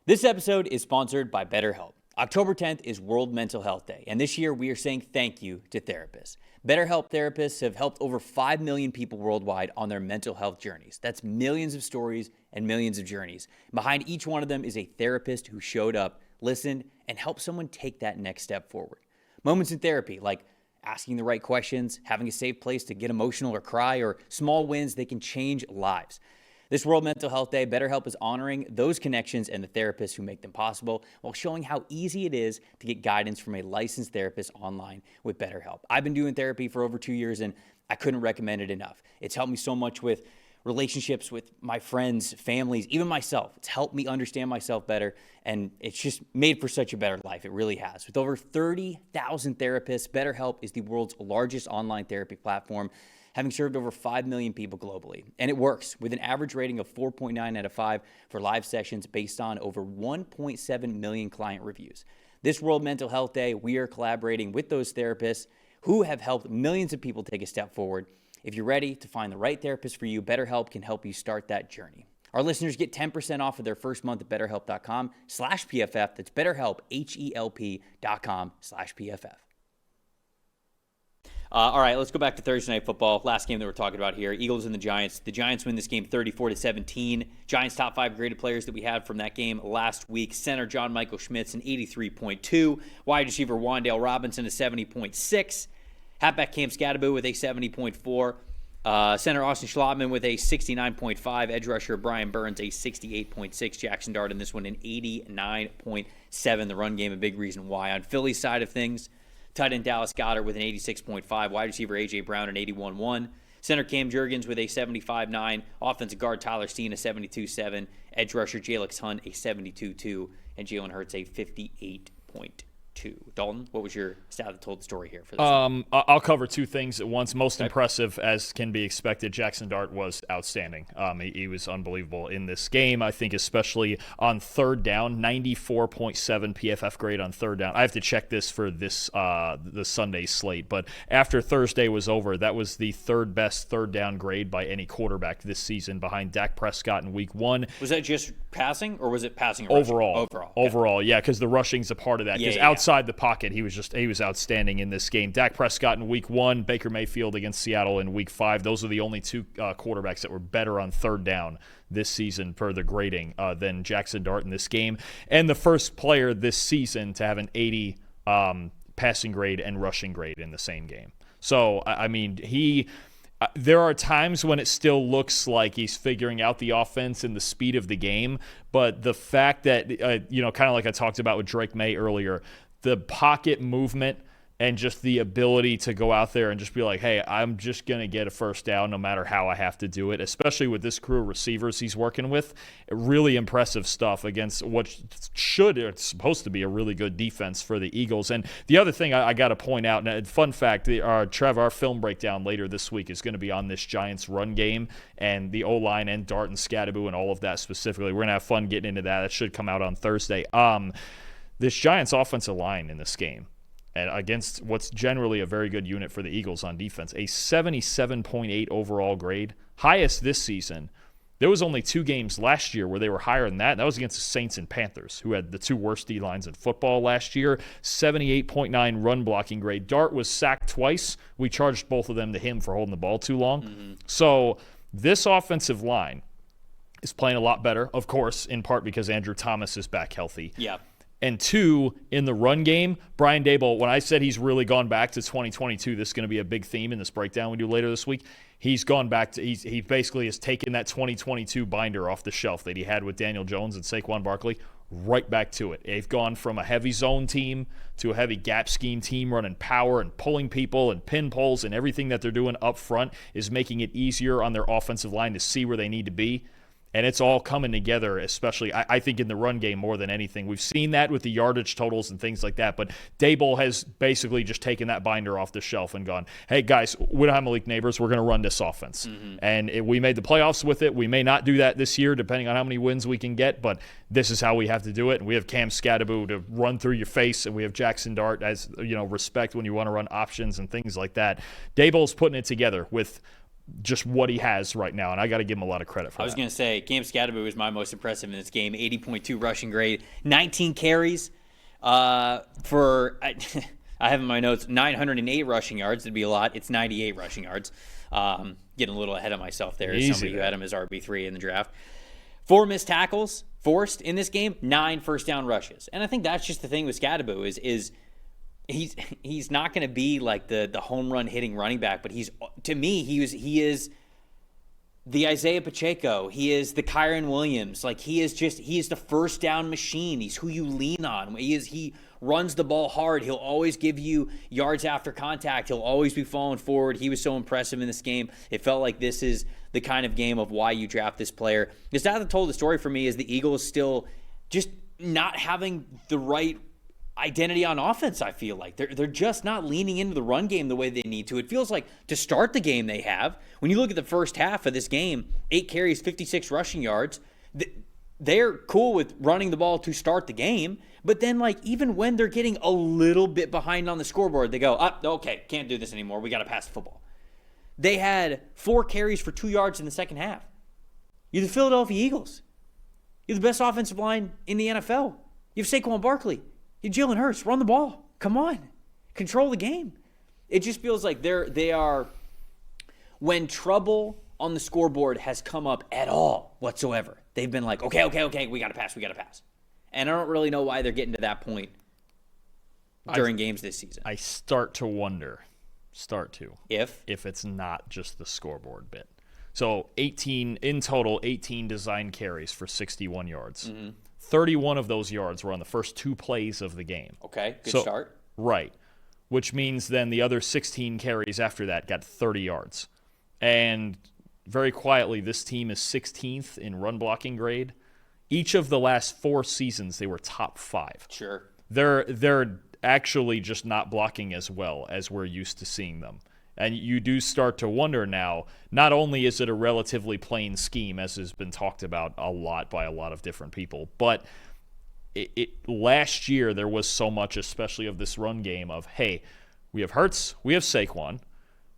This episode is sponsored by BetterHelp. October 10th is World Mental Health Day, and this year we are saying thank you to therapists. BetterHelp therapists have helped over 5 million people worldwide on their mental health journeys. That's millions of stories and millions of journeys. Behind each one of them is a therapist who showed up, listened, and helped someone take that next step forward. Moments in therapy, like asking the right questions, having a safe place to get emotional or cry, or small wins, they can change lives. This World Mental Health Day, BetterHelp is honoring those connections and the therapists who make them possible while showing how easy it is to get guidance from a licensed therapist online with BetterHelp. I've been doing therapy for over 2 years and I couldn't recommend it enough. It's helped me so much with relationships with my friends, families, even myself. It's helped me understand myself better, and it's just made for such a better life. It really has. With over 30,000 therapists, BetterHelp is the world's largest online therapy platform, having served over 5 million people globally. And it works with an average rating of 4.9 out of 5 for live sessions based on over 1.7 million client reviews. This World Mental Health Day, we are collaborating with those therapists who have helped millions of people take a step forward. If you're ready to find the right therapist for you, BetterHelp can help you start that journey. Our listeners get 10% off of their first month at BetterHelp.com/PFF. That's BetterHelp, HELP.com/PFF. All right, let's go back to Thursday Night Football. Last game that we're talking about here, Eagles and the Giants. The Giants win this game 34-17. Giants top 5 graded players that we had from that game last week. Center John Michael Schmitz, an 83.2. Wide receiver Wan'Dale Robinson, a 70.6. Halfback Cam Skattebo with a 70.4. Center Austin Schlotman with a 69.5. Edge rusher Brian Burns, a 68.6. Jackson Dart in this one, an 89.7. The run game, a big reason why. On Philly's side of things, tight end Dallas Goedert with an 86.5. Wide receiver A.J. Brown, an 81.1. Center Cam Jurgens with a 75.9. Offensive guard Tyler Steen, a 72.7. Edge rusher Jalix Hunt, a 72.2. And Jalen Hurts, a 58.2. Dalton, what was your stat that told the story here for this? I'll cover two things at once. Most impressive, as can be expected, Jackson Dart was outstanding. He was unbelievable in this game. I think especially on third down, 94.7 PFF grade on third down. I have to check this for this the Sunday slate, but after Thursday was over, that was the third best third down grade by any quarterback this season, behind Dak Prescott in Week 1. Was that just passing, or was it passing or overall? Overall, yeah, because the rushing's a part of that. Because outside the pocket, he was outstanding in this game. Dak Prescott in Week 1, Baker Mayfield against Seattle in Week 5. Those are the only two quarterbacks that were better on third down this season per the grading than Jackson Dart in this game. And the first player this season to have an 80 passing grade and rushing grade in the same game. So, I mean, there are times when it still looks like he's figuring out the offense and the speed of the game, but the fact that, kind of like I talked about with Drake May earlier, the pocket movement and just the ability to go out there and just be like, hey, I'm just going to get a first down no matter how I have to do it, especially with this crew of receivers he's working with. Really impressive stuff against what it's supposed to be a really good defense for the Eagles. And the other thing I got to point out, and fun fact, Trevor, our film breakdown later this week is going to be on this Giants run game and the O-line and Dart and Skattebo and all of that specifically. We're going to have fun getting into that. That should come out on Thursday. This Giants offensive line in this game, and against what's generally a very good unit for the Eagles on defense, a 77.8 overall grade, highest this season. There was only 2 games last year where they were higher than that. That was against the Saints and Panthers, who had the 2 worst D-lines in football last year. 78.9 run blocking grade. Dart was sacked twice. We charged both of them to him for holding the ball too long. Mm-hmm. So this offensive line is playing a lot better, of course, in part because Andrew Thomas is back healthy. Yeah. And 2, in the run game, Brian Daboll, when I said he's really gone back to 2022, this is going to be a big theme in this breakdown we do later this week, he's gone back to, he basically has taken that 2022 binder off the shelf that he had with Daniel Jones and Saquon Barkley, right back to it. They've gone from a heavy zone team to a heavy gap scheme team running power and pulling people and pin pulls, and everything that they're doing up front is making it easier on their offensive line to see where they need to be. And it's all coming together, especially, I think, in the run game more than anything. We've seen that with the yardage totals and things like that, but Daboll has basically just taken that binder off the shelf and gone, hey, guys, we don't have Malik Neighbors. We're going to run this offense. Mm-hmm. And we made the playoffs with it. We may not do that this year, depending on how many wins we can get, but this is how we have to do it. And we have Cam Skattebo to run through your face, and we have Jackson Dart as, respect when you want to run options and things like that. Daboll's putting it together with just what he has right now, and I got to give him a lot of credit for that. I was going to say, Cam Scadaboo was my most impressive in this game. 80.2 rushing grade, 19 carries for, I have in my notes, 908 rushing yards. It'd be a lot. It's 98 rushing yards. Getting a little ahead of myself there as somebody who had him as RB3 in the draft. 4 missed tackles forced in this game, 9 first down rushes. And I think that's just the thing with Scadaboo is he's not going to be like the home run hitting running back, but to me he is the Isaiah Pacheco. He is the Kyron Williams. Like he is the first down machine. He's who you lean on. He runs the ball hard. He'll always give you yards after contact. He'll always be falling forward. He was so impressive in this game. It felt like this is the kind of game of why you draft this player. The stat that told the story for me is the Eagles still just not having the right identity on offense. I feel like they're just not leaning into the run game the way they need to. It feels like to start the game they have. When you look at the first half of this game, 8 carries, 56 rushing yards, they're cool with running the ball to start the game. But then, like, even when they're getting a little bit behind on the scoreboard, they go, okay, can't do this anymore. We got to pass the football. They had 4 carries for 2 yards in the second half. You're the Philadelphia Eagles. You're the best offensive line in the NFL. You have Saquon Barkley. You have Jalen Hurts. Run the ball. Come on. Control the game. It just feels like they are, when trouble on the scoreboard has come up at all whatsoever, they've been like, okay, we got to pass. And I don't really know why they're getting to that point during games this season. I start to wonder if it's not just the scoreboard bit. So 18 in total, 18 design carries for 61 yards. Mm-hmm. 31 of those yards were on the first 2 plays of the game. Okay, good start. Right, which means then the other 16 carries after that got 30 yards. And very quietly, this team is 16th in run blocking grade. Each of the last 4 seasons, they were top 5. Sure. They're actually just not blocking as well as we're used to seeing them. And you do start to wonder now, not only is it a relatively plain scheme, as has been talked about a lot by a lot of different people, but last year there was so much, especially of this run game of, hey, we have Hurts, we have Saquon,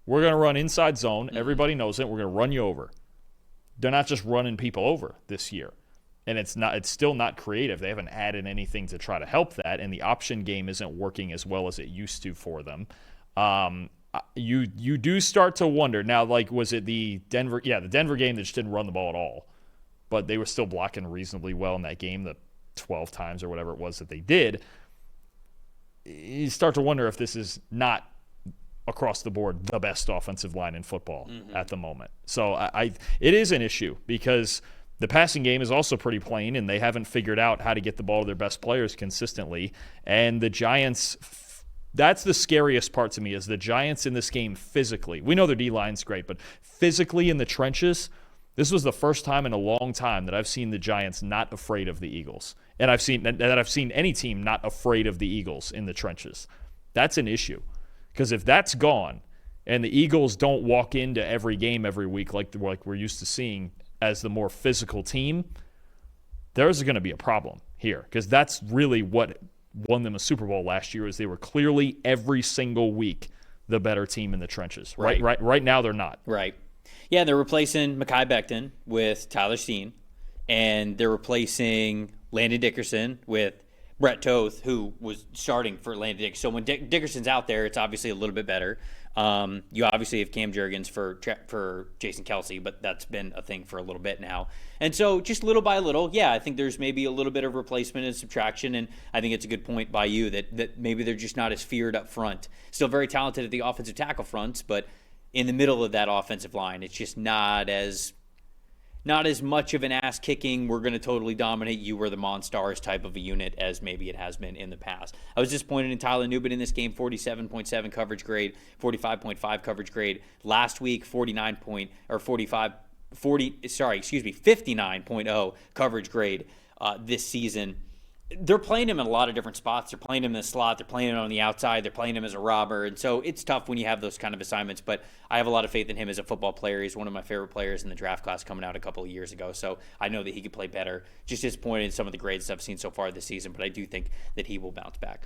we're going to run inside zone, everybody knows it, we're going to run you over. They're not just running people over this year. And it's still not creative. They haven't added anything to try to help that, and the option game isn't working as well as it used to for them. You do start to wonder now. Like, was it the Denver? Yeah, the Denver game that just didn't run the ball at all, but they were still blocking reasonably well in that game. The 12 times or whatever it was that they did. You start to wonder if this is not across the board the best offensive line in football at the moment. So it is an issue because the passing game is also pretty plain, and they haven't figured out how to get the ball to their best players consistently. And the Giants, that's the scariest part to me, is the Giants in this game physically. We know their D-line's great, but physically in the trenches, this was the first time in a long time that I've seen the Giants not afraid of the Eagles. And I've seen any team not afraid of the Eagles in the trenches. That's an issue. Because if that's gone, and the Eagles don't walk into every game every week like we're used to seeing as the more physical team, there's going to be a problem here, because that's really what won them a Super Bowl last year, is they were clearly every single week the better team in the trenches. Right now they're not. Right. Yeah, they're replacing Mekhi Becton with Tyler Steen, and they're replacing Landon Dickerson with Brett Toth, who was starting for Landon Dickerson. So when Dickerson's out there, it's obviously a little bit better. You obviously have Cam Jurgens for Jason Kelsey, but that's been a thing for a little bit now. And so just little by little, yeah, I think there's maybe a little bit of replacement and subtraction, and I think it's a good point by you that maybe they're just not as feared up front. Still very talented at the offensive tackle fronts, but in the middle of that offensive line, it's just not as much of an ass-kicking, we're going to totally dominate you, we're the Monstars type of a unit as maybe it has been in the past. I was disappointed in Tyler Nubin in this game, 47.7 coverage grade, 45.5 coverage grade. Last week, 59.0 coverage grade this season. They're playing him in a lot of different spots. They're playing him in the slot. They're playing him on the outside. They're playing him as a robber. And so it's tough when you have those kind of assignments. But I have a lot of faith in him as a football player. He's one of my favorite players in the draft class coming out a couple of years ago. So I know that he could play better. Just disappointed in some of the grades I've seen so far this season. But I do think that he will bounce back.